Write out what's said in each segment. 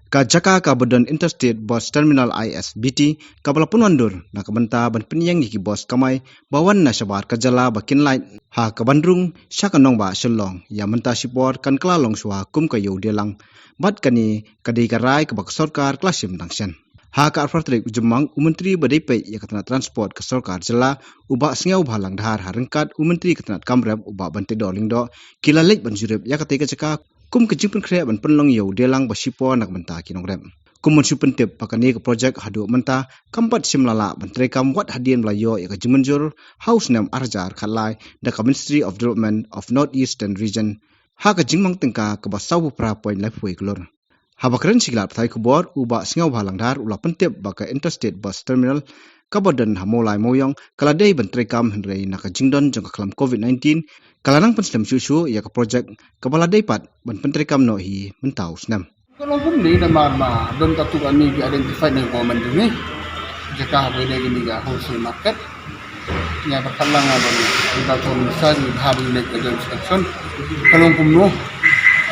Ka jaka ka bodon Interstate Bus Terminal ISBT kabala punwandur na kabanta ban penyang ki bos kamai bawan na sabar kajala bakin light ha ka bandrung syakanong ba shelong ya menta sipor kan klalong suha kum ka delang bat kani kadai karai ka bak sarkar klasim dangsen ha ka arfatrik jemang umentri badaipai ya katana transport ka sarkar jela uba sngau bhalang dhar harengkat umentri katana kamrem uba bante doling do kilalek banjurep ya katai ka jaka kum kejipun kre ban penlong delang basipo nak menta kinongrem kumun supentip pakani ke projek hadu menta kampat simlala menteri kam wat hadian melayo ya kejemenjur house nam arjar khalai da Ministry of Development of Northeastern Region ha ka jingmang tengka ke basau pra point life way klor ha bakren siglat thai kubor uba singau balangdar ula pentip baka Interstate Bus Terminal kabadan hamolai moyong kaladai menteri kam hendrei nak jingdon jong kalam COVID-19 kalanang pensem susu ya ke projek kabaladai pat ban menteri kam no hi mentau snam. Kalau pun ni nama don tatu kami di identify dengan government ini, jika ada ini ga wholesale market, yang berkalang ada ni, kita tu misalnya habis naik ke inspection, kalau pun no,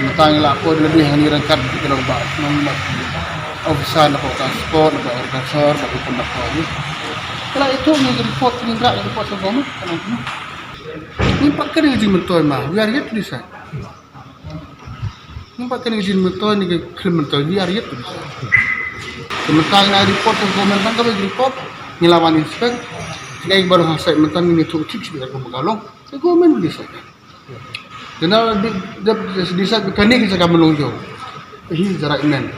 tentang lapor lebih hani rangkat kalau bahas, nama officer, nama transport, nama organisator, nama pendaftar ni, kalau itu ni report ni berat report ke government, kalau pun ni pakai ni jadi mentor mah, biar dia tulisan. Nampak kan izin mentor ni ke klaim mentor dia ariat tu. Sementara nak report ke government kan kalau report ngelawan inspek, jika baru hasil mentor ni tu cik sudah kemukalong, ke government boleh saja. Kenal di saat mekanik kita akan menunjuk. Ini jarak iman.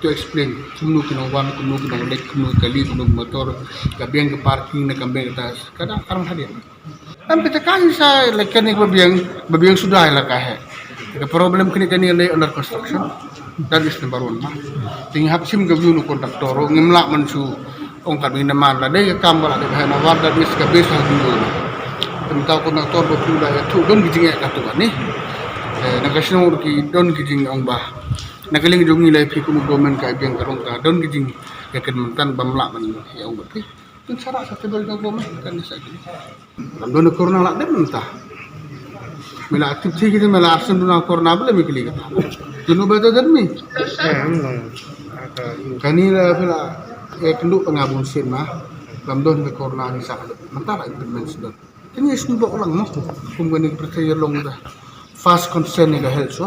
To explain, kumnu kinawang, kumnu kinawalek, kumnu kali, kumnu motor, kabiang ke parking, nak kambing atas. Kadang karang hadir. Tapi tekan saya mekanik babiang sudah lah kah. The problem kini lay under construction. That is number one. Ting hapsim gavyu no kontraktor ngimla mansu ong kami naman la day kambal ade bahana war that is ka base ha dulu. Tentang kontraktor betul dah tu don gijing ka tu ni. Nagasno ki don gijing ong bah. Nagaling jong nilai pi ku government ka biang karong ka don gijing ya kan mentan bamla man ya ong berti. Tun syarat sa tebal government kan sa gini. Don corona la dem mentah. Mela aktif sih kita mela arsen duna corona boleh mikli kita. Dulu betul dan mi. Kani lah pula kenduk pengabun sen mah. Lamdon ke corona ni sah. Mentara implement sudah. Ini semua orang mah. Kemudian percaya long dah. Fast concern ni ke health so.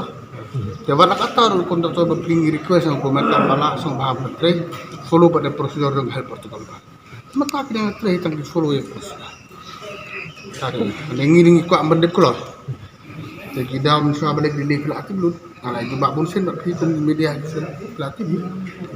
Jawab nak kata orang kontraktor berpinggir request yang komentar malah langsung bahas betul. Follow pada prosedur yang health protocol. Maka kita yang terakhir tangki follow ya prosedur. Tadi, ngiring ikut ambedep keluar. Jadi dalam suara balik di level aktif belum. Kalau itu bak bonsen bak media aktif belum.